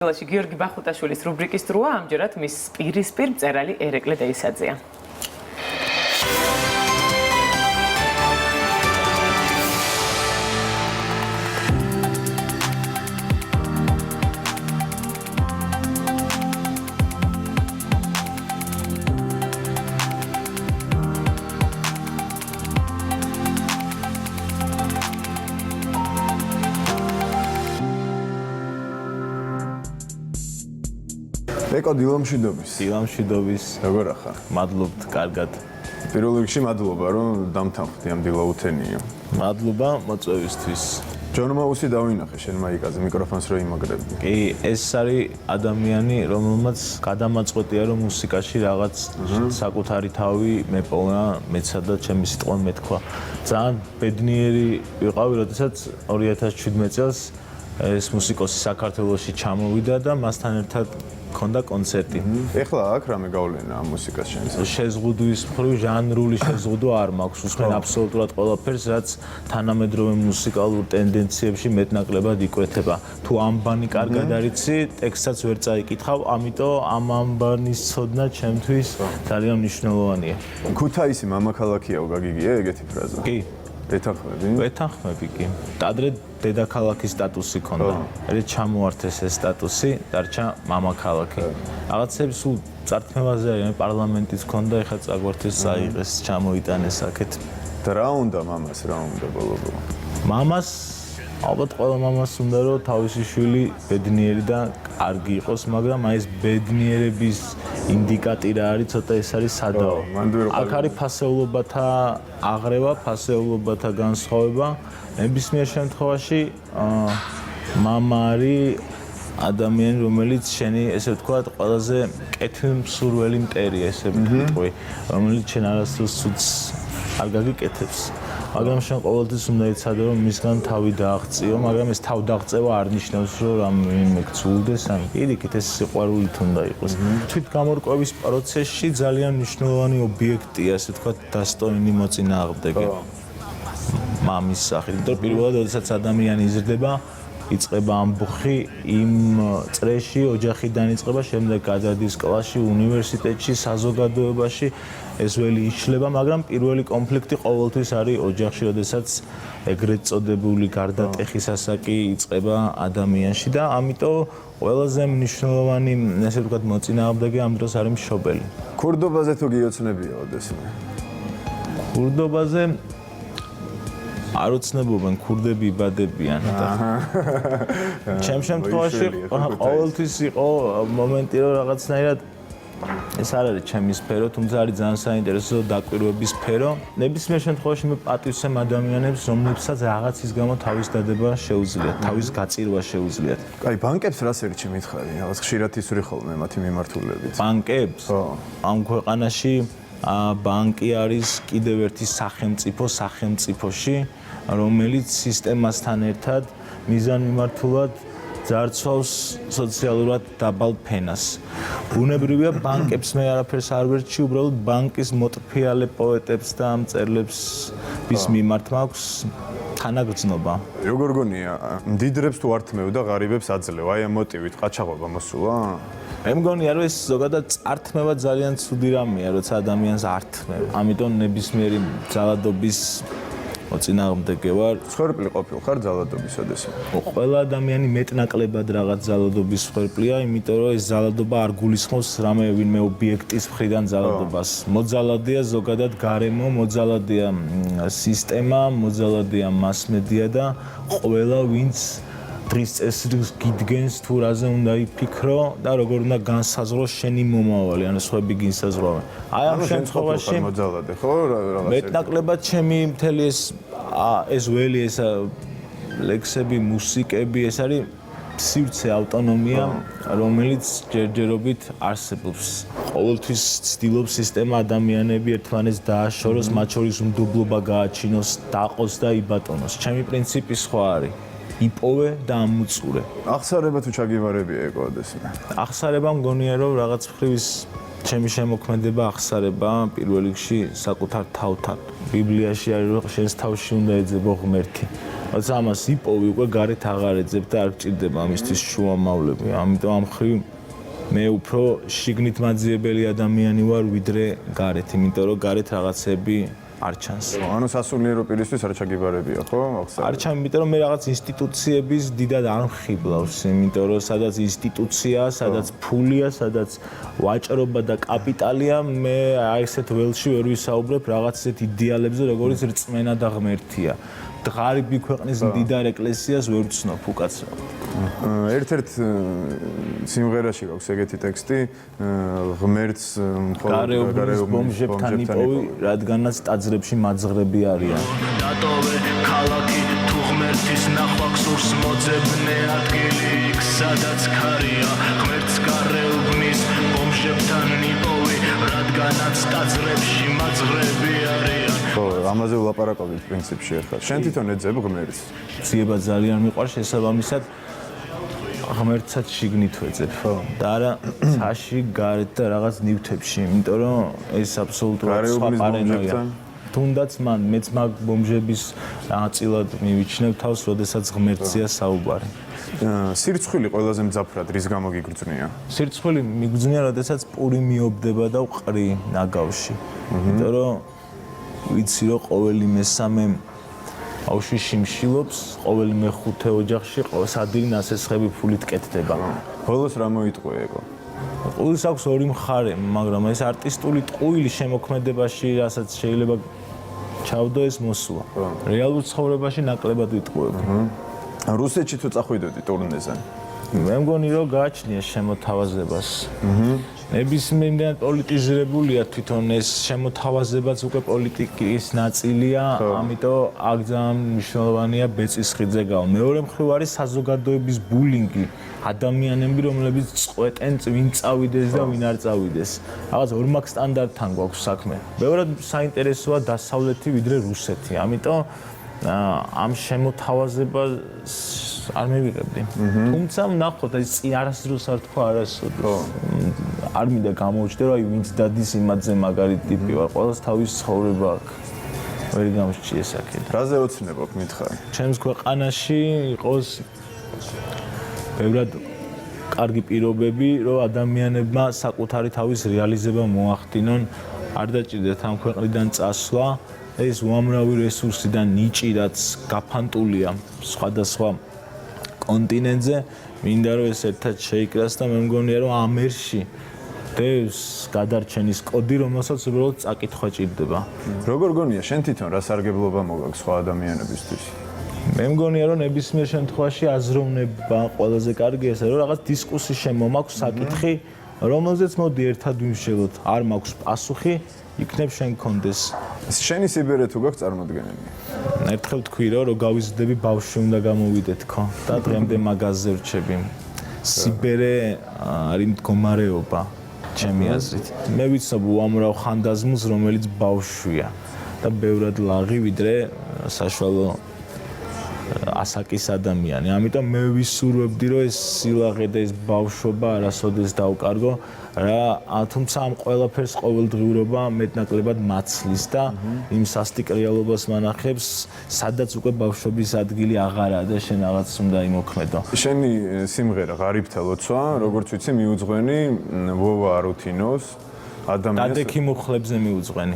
გიორგი ბახუტაშვილის რუბრიკის დროა ამჯერად მის პირისპირ მწერალი ერეკლე დეისაძეა. ეკო დილამშვიდობის. დილამშვიდობის. როგორ ახარ? მადლობთ, კარგად. პირველ რიგში მადლობა, რომ დამთავრდი ამ დილაუთენია. მადლობა მოწვევისთვის. ჯონ მაუსი დავინახე შენ მაიკაზე მიკროფონს რო იმაგრებდი. კი, ეს არის ადამიანი, რომელმაც გადამაწყვეტია, რომ მუსიკაში რაღაც საკუთარი თავი მეპოვნა, მეცა და ჩემი სიტყვა მეთქვა. ძალიან ბედნიერი ვიყავი, როდესაც 2017 წელს ეს მუსიკოსი საქართველოში ჩამოვიდა და მასთან ერთად ქონდა კონცერტი. ეხლა აქ რამე გავლენა ამ მუსიკას შენს? შეზღუდვის მხრივ ჟანრული შეზღუდვა არ მაქვს. უსმენ აბსოლუტურად ყველაფერს, რაც თანამედროვე მუსიკალურ ტენდენციებში მეტნაკლებად იკვეთება. თუ ამბანი კარგად არიცი, ტექსტსაც ვერ წაიკითხავ, ამიტომ ამ ამბანის ცოდნა ჩემთვის ძალიან მნიშვნელოვანია. ქუთაისი მამაქალაქიაო, გაგიგია ეგეთი ფრაზა? კი. ეთანხმები? ეთანხმები კი. ადრე დედაქალაქის სტატუსი ქონდა. მე ჩამოართეს ეს სტატუსი, დარჩა მამაქალაქი. რაღაცები სულ წართმევაზე არის, პარლამენტიც ქონდა, ეხლა წაგვართეს, წაიღეს, ჩამოიტანეს აქეთ. და რა უნდა მამას, რა უნდა ბოლო? მამას ალბათ ყველა მამას უნდა რომ თავისი შვილი ბედნიერი და კარგი იყოს, მაგრამ აი ეს ბედნიერების ინდიკატი რა არის, ცოტა ეს არის სადაო. აქ არის ფასეულობათა აღრევა, ფასეულობათა განსხვავება. ნებისმიერ შემთხვევაში მამა არის ადამიანი, რომელიც შენი, ესე ვთქვათ, ყველაზე კეთილმსურველი მტერია, ესე ვთქვი, რომელიც შენ არასდროს ცუდს არ გაგიკეთებს. მაგრამ შენ ყოველთვის უნდა იცადე, რომ მისგან თავი დააღწიო, მაგრამ ეს თავდაღწევა არ ნიშნავს, რომ რამე გცულდეს, ან პირიქით ეს სიყვარულით უნდა იყოს. თვით გამორკვევის პროცესში ძალიან მნიშვნელოვანი ობიექტია, ესე ვთქვათ, დასტოინი მოწინააღმდეგე. მამის სახით. იმიტომ პირველად, როდესაც ადამიანი იზრდება, იწყება ამბოხი იმ წრეში, ოჯახიდან იწყება, შემდეგ გადადის კლასში, უნივერსიტეტში, საზოგადოებაში, ეს ველი იშლება, მაგრამ პირველი კონფლიქტი ყოველთვის არის ოჯახში, როდესაც ეგრეთ წოდებული გარდატეხის ასაკი იწყება ადამიანში და ამიტომ ყველაზე მნიშვნელოვანი, ესე ვთქვათ, მოწინააღმდეგე ამ დროს არის მშობელი. ქურდობაზე თუ გიოცნებია ოდესმე? ქურდობაზე არ ოცნებობენ, ქურდები იბადებიან. ჩემ შემთხვევაში ყოველთვის იყო მომენტი, რომ რაღაცნაირად ეს არ არის ჩემი სფერო, თუმცა არის ძალიან საინტერესო დაკვირვების სფერო. ნებისმიერ შემთხვევაში მე პატივცემ ადამიანებს, რომლებსაც რაღაცის გამო თავის დადება შეუძლიათ, თავის გაწირვა შეუძლიათ. აი, ბანკებს რას ერჩი მითხარი? რაღაც ხშირად ისური ხოლმე მათი მიმართულებით. ბანკებს? ამ ქვეყანაში ბანკი არის კიდევ ერთი სახელმწიფო სახელმწიფოში, რომელიც სისტემასთან ერთად მიზანმიმართულად ძარცვავს სოციალურად დაბალ ფენას. ბუნებრივია ბანკებს მე არაფერს არ ვერჩი, უბრალოდ ბანკის მოტფიალე პოეტებს და მწერლებს ვის მიმართ მაქვს თანაგრძნობა. როგორ გონია, მდიდრებს თუ ართმევ და ღარიბებს აძლევ, აი ამ მოტივით ყაჩაღობა მოსულა? მე მგონია, რომ ეს ზოგადად წართმევა ძალიან ცუდი რამეა, როცა ადამიანს ართმევ. ამიტომ ნებისმიერი ძალადობის მოწინააღმდეგე ვარ. მსხვერპლი ყოფილ ხარ ძალადობის ოდესმე? ყველა ადამიანი მეტნაკლებად რაღაც ძალადობის მსხვერპლია, იმიტომ რომ ეს ძალადობა არ გულისხმობს რამე ვინმე ობიექტის მხრიდან ძალადობას. მოძალადეა ზოგადად გარემო, მოძალადეა სისტემა, მოძალადეა მასმედია და ყველა ვინც დღის წესრიგს გიდგენს თუ რაზე უნდა იფიქრო და როგორ უნდა განსაზღვროს შენი მომავალი, ანუ სხვები გინსაზღვრავენ. აი ამ შემთხვევაში მოძალადე, ხო, რაღაც მეტნაკლებად ჩემი მთელი ეს ველი, ეს ლექსები, მუსიკები, ეს არის სივრცე, ავტონომია, რომელიც ჯერჯერობით არსებობს. ყოველთვის ცდილობს სისტემა ადამიანები ერთმანეთს დააშოროს, მათ შორის უმდუბლობა გააჩინოს, დაყოს და იბატონოს. ჩემი პრინციპი სხვა არის. იპოვე და ამუწურე. ახსარება თუ ჩაგივარებია ეკო ოდესმე? ახსარება მგონია, რომ რაღაც მხრივ ჩემი შემოქმედება ახსარება პირველ რიგში საკუთარ თავთან. ბიბლიაში არის, რომ შენს თავში უნდა ეძებო ღმერთი. როცა ამას იპოვი უკვე გარეთ აღარ ეძებ და არ გჭირდება ამისთვის შუამავლები. ამიტომ ამ ხრივ მე უფრო შიგნით მაძიებელი ადამიანი ვარ ვიდრე გარეთ, იმიტომ რომ გარეთ რაღაცები არ ჩანს. ანუ სასულიერო პირისთვის არ ჩაგიბარებია, ხო? არ ჩან, იმიტომ რომ მე რაღაც ინსტიტუციების დიდად არ მხიბლავს, იმიტომ რომ სადაც ინსტიტუცია, სადაც ფულია, სადაც ვაჭრობა და კაპიტალია, მე აი ესეთ ველში ვერ ვისაუბრებ რაღაც ესეთ იდეალებზე, როგორც რწმენა და ღმერთია. ღარიბი ქვეყნის მდიდარ ეკლესიას ვერ ვცნობ უკაცრავად. ერთ-ერთ სიმღერაში გაქვს ეგეთი ტექსტი, ღმერთს გარეუბნის ბომჟებთან იპოვი, რადგანაც ტაძრებში მაძღრები არიან. დატოვე ქალაქი თუ ღმერთის ნახვა გსურს მოძებნე ადგილი იქ სადაც ქარია ღმერთს გარეუბნის ბომჟებთან იპოვი, რადგანაც ტაძრებში მაძღრები არიან. ხო, ამაზე ვლაპარაკობთ პრინციპში ახლა. შენ თვითონ ეძებ ღმერთს? ძიება ძალიან მიყვარს, შესაბამისად ღმერთსაც შიგნით ვეძებ, ხო? და არა ცაში, გარეთ და რაღაც ნივთებში, იმიტომ რომ ეს აბსოლუტურად სხვა პარენოია. თუნდაც მან მეც მაგ ბომჟების ნაწილად მივიჩნევ თავს, როდესაც ღმერთზეა საუბარი. სირცხვილი ყველაზე მძაფრად რის გამო გიგრძნია? სირცხვილი მიგრძნია, როდესაც პური მიობდება და ვყრი ნაგავში. იმიტომ რომ ვიცი რომ ყოველი მესამე ბავშვი შიმშილობს, ყოველი მეხუთე ოჯახში სადილი ნასესხები ფულით კეთდება. ბოლოს რა მოიტყვე ეგო? ყუილს აქვს ორი მხარე, მაგრამ ეს არტისტული ტყუილი შემოქმედებაში, რასაც შეიძლება ჩავდო ეს მოსულა. რეალურ ცხოვრებაში ნაკლებად ვიტყუებ. რუსეთში თუ წახვიდოდი ტურნეზე? მე მგონი რომ გააჩნია შემოთავაზებას. ნებისმიერად პოლიტიზირებულია თვითონ ეს შემოთავაზებაც უკვე პოლიტიკის ნაწილია, ამიტომ აქ ძალიან მნიშვნელოვანია ბეწისხიძე გავა. მეორე მხრივ არის საზოგადოების ბულინგი, ადამიანები რომლებიც წყვეტენ ვინ წავიდეს და ვინ არ წავიდეს. რაღაც ორმაგ სტანდარტთან გვაქვს საქმე. მეორად საინტერესოა დასავლეთი ვიდრე რუსეთი, ამიტომ ამ შემოთავაზებას არ მივიღებდი. თუმცა ვნახოთ ეს არასდროს არ თქვა არასოდეს. არ მინდა გამოუჩნდე რომ აი ვინც დადის იმადზე მაგარი ტიპი ვარ, ყველას თავის ცხოვრება აქვს. ვერ გამოსჭიე საკითხი. რაზე ოცნებობ მითხარ? ჩემს ქვეყანაში იყოს ბევრად კარგი პირობები, რომ ადამიანებმა საკუთარი თავის რეალიზება მოახდინონ, არ დაჭირდეთ ამ ქვეყნიდან წასვლა. ეს უამრავი რესურსი და ნიჭი, რაც გაფანტულია სხვადასხვა კონტინენტზე, მინდა რომ ეს ერთად შეიკრას და მე მგონია რომ ამ ერში დევს გადარჩენის კოდი, რომელსაც უბრალოდ წაკითხვა ჭირდება. როგორ გონია შენ თვითონ რა სარგებლობა მოგაქვს სხვა ადამიანებისთვის? მე მგონია რომ ნებისმიერ შემთხვევაში აზროვნება ყველაზე კარგია ეს, რომ რაღაც დისკუსი შემომაქვს საკითხი, რომელზეც მოდი ერთად ვიმსჯელოთ. არ მაქვს პასუხი, იქნებ შენ კონდეს. შენი სიბერე თუ გაქვს წარმოდგენილი? ერთხელ თქვი რომ გავიზრდები ბავშვი უნდა გამოვიდეთ ხო და დღემდე მაგაზე ვრჩები. სიბერე არის მდგომარეობა ჩემი აზრით. მე ვიცნობ უამრავ ხანდაზმულს, რომელიც ბავშვია და ბევრად ლაღი ვიდრე საშუალო ასაკის ადამიანი. ამიტომ მე ვისურვებდი რომ ეს სილაღე და ეს ბავშვობა არასოდეს დავკარგო რა, თუმცა ამ ყველაფერს ყოველდღიურობა მეტნაკლებად მაცლის და იმ სასტიკ რეალობას მანახებს, სადაც უკვე ბავშვობის ადგილი აღარაა და შენ რაღაც უნდა იმოქმედო. შენი სიმღერა ღარიბთა ლოცვა, როგორც ვიცი, მიუძღვენი ვოვა არუთინოს ადამიანს. დადექი მუხლებზე მიუძღვენი.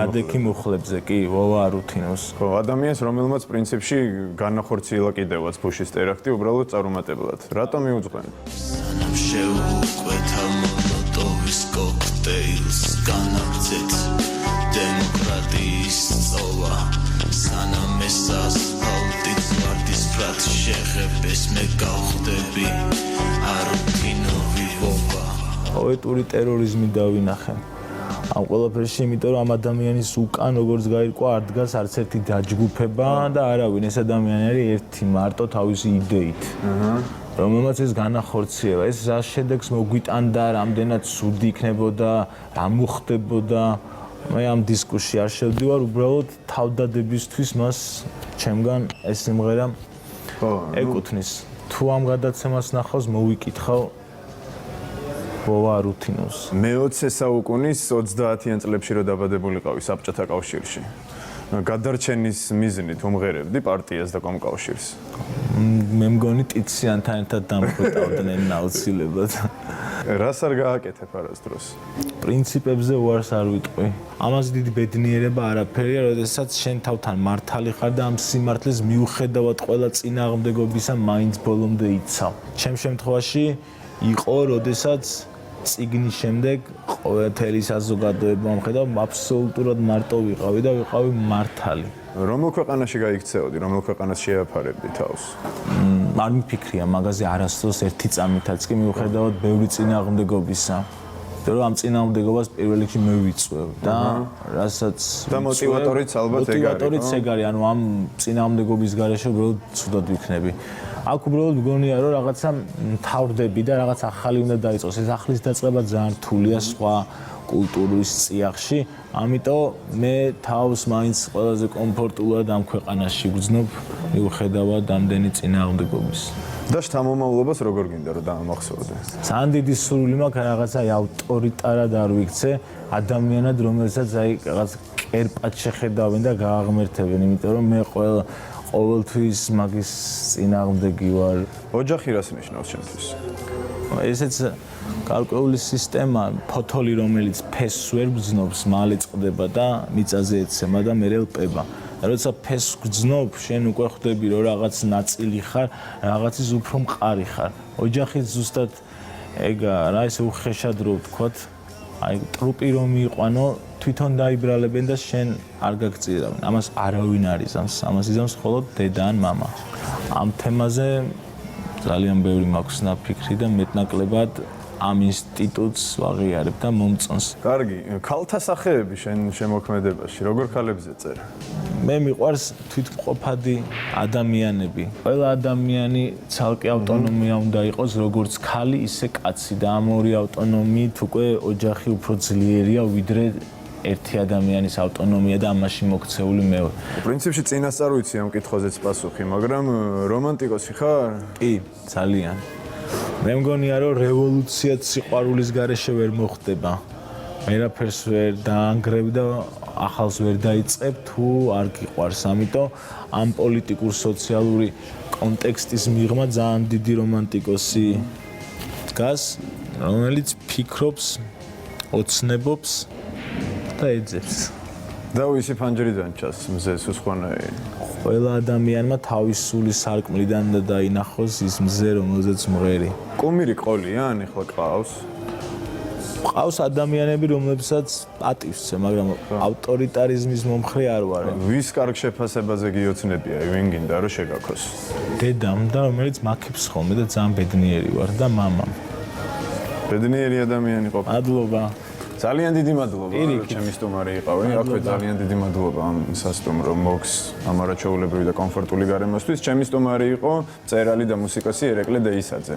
დადექი მუხლებზე, კი, ვოვა არუთინოს. ხო, ადამიანს, რომელმაც პრინციპში განახორციელა კიდევაც ფუშის ტერაქტი, უბრალოდ წარუმატებლად. რატომ მიუძღვენი? სანამ შეუყვეთა მოლოტოვის კოქტეილს განაგრძეთ დემოკრატიის წოვა, სანამ ეს ასფალტის ვარდის ფრად შეღებეს, მე გავხდები არუთინოვი ვოვა. პოეტური ტერორიზმი დავინახე. ამ ყველაფერში, იმიტომ რომ ამ ადამიანის უკან როგორც გაირკვა, არ დგას არც ერთი დაჯგუფება და არავინ, ეს ადამიანი არის ერთი მარტო თავისი იდეით. რომელმაც ეს განახორციელა, ეს რა შედეგს მოგვიტანდა, რამდენად ცუდი იქნებოდა, რა მოხდებოდა. მე ამ დისკუსში არ შევდივარ, უბრალოდ თავდადებისთვის მას ჩემგან ეს სიმღერა ეკუთვნის. თუ ამ გადაცემას ნახავს, მოვიკითხავ ვოვა არუთინოს. მე-20 საუკუნის 30-იან წლებში რო დაბადებულიყავი საბჭოთა კავშირში. გადარჩენის მიზნით უმღერებდი პარტიას და კომკავშირს. მე მგონი ტიციანთან ერთად დამხვეწავდნენ აუცილებლად. რას არ გააკეთებ არასდროს? პრინციპებზე უარს არ ვიტყვი. ამას დიდი ბედნიერება არაფერია, როდესაც შენ თავთან მართალი ხარ და ამ სიმართლეს მიუხედავად ყველა წინააღმდეგობისა მაინც ბოლომდე იცავ. ჩემ შემთხვევაში იყო, როდესაც წიგნის შემდეგ ყოველთელი საზოგადოება მომხედავ აბსოლუტურად მარტო ვიყავი და ვიყავი მართალი. რომელ ქვეყანაში გაიქცეოდი, რომელ ქვეყანას შეაფარებდი თავს? არ მიფიქრია მაგაზე არასდროს ერთი წამითაც კი მიუხედავად ბევრი წინააღმდეგობისა. რომ ამ წინააღმდეგობას პირველ რიგში მე ვიწვევ და რასაც და მოტივატორიც ალბათ ეგ არის. მოტივატორიც ეგ არის, ანუ ამ წინააღმდეგობის გარეშე უბრალოდ ცუდად ვიქნები. აქ უბრალოდ მგონია რომ რაღაცა მთავრდები და რაღაც ახალი უნდა დაიწყოს. ეს ახლის დაწყება ძალიან რთულია სხვა კულტურის წიაღში, ამიტომ მე თავს მაინც ყველაზე კომფორტულად ამ ქვეყანაში ვგრძნობ მიუხედავად ამდენი წინააღმდეგობის. და შთამომავლობას როგორ გინდა რომ დაამახსოვრდე? ძალიან დიდი სურვილი მაქვს რაღაცა ავტორიტარად არ ვიქცე ადამიანად, რომელსაც რაღაც კერპად შეხედავენ და გააღმერთებენ, იმიტომ რომ მე ყოველთვის მაგის წინააღმდეგი ვარ. ოჯახი რას ნიშნავს შენთვის? ესეც გარკვეული სისტემა, ფოთოლი, რომელიც ფესს ვერ გრძნობს, მალე წყდება და მიწაზე ეცემა და მერე ლპება. როცა ფესს გრძნობ, შენ უკვე ხვდები, რომ რაღაც ნაწილი ხარ, რაღაცის უფრო მყარი ხარ. ოჯახიც ზუსტად ეგაა, რა ესე უხეშად რო ვთქვათ, აი ტრუპი რომ მიიყვანო, თვითონ დაიბრალებენ და შენ არ გაგწირავენ. ამას არავინ არ იზამს, ამას იზამს მხოლოდ დედა ან მამა. ამ თემაზე ძალიან ბევრი მაქვს ნაფიქრი და მეტნაკლებად ამ ინსტიტუტს ვაღიარებ და მომწონს. კარგი, ქალთა სახეები შენ შემოქმედებაში, როგორ ქალებზე წერე? მე მიყვარს თვითმყოფადი ადამიანები. ყველა ადამიანი ცალკე ავტონომია უნდა იყოს, როგორც ქალი, ისე კაცი და ამ ორი ავტონომიით უკვე ოჯახი უფრო ძლიერია, ვიდრე ერთი ადამიანის ავტონომია და ამაში მოქცეული მეორე. პრინციპში წინასწარ ვიცი ამ კითხვაზეც პასუხი, მაგრამ რომანტიკოსი ხარ? კი, ძალიან. მე მგონია რომ რევოლუციაც სიყვარულის გარეშე ვერ მოხდება. ვერაფერს ვერ დაანგრევ და ახალს ვერ დაიწყებ თუ არ გიყვარს. ამიტომ ამ პოლიტიკურ სოციალური კონტექსტის მიღმა ძალიან დიდი რომანტიკოსი დგას, რომელიც ფიქრობს, ოცნებობს და ეძებს. დავისი ფანჯრიდან ჩას მზეს უსხვანაირი. ყველა ადამიანმა თავისული სარკმლიდან და დაინახოს ის მზე, რომელზეც მღერი. კუმირი ყოლიან, ეხლა ყავს. ყავს ადამიანები, რომლებსაც პატივს ზე, მაგრამ ავტორიტარიზმის მომხრე არ ვარ. ვის კარგ შეფასებაზე გიოცნებია, ვინ გინდა რომ შეგაქოს? დედამ და რომელიც მაქებს ხოლმე და ძალიან ბედნიერი ვარ და მამამ. ბედნიერი ადამიანი ყოფილი. მადლობა. ძალიან დიდი მადლობა, რომ ჩემი სტუმარი იყავი. აქვე ძალიან დიდი მადლობა ამ სასტუმრო მოგს ამარაჩეულებრივი და კომფორტული გარემოსთვის. ჩემი სტუმარი იყო მწერალი და მუსიკოსი ერეკლე დეისაძე.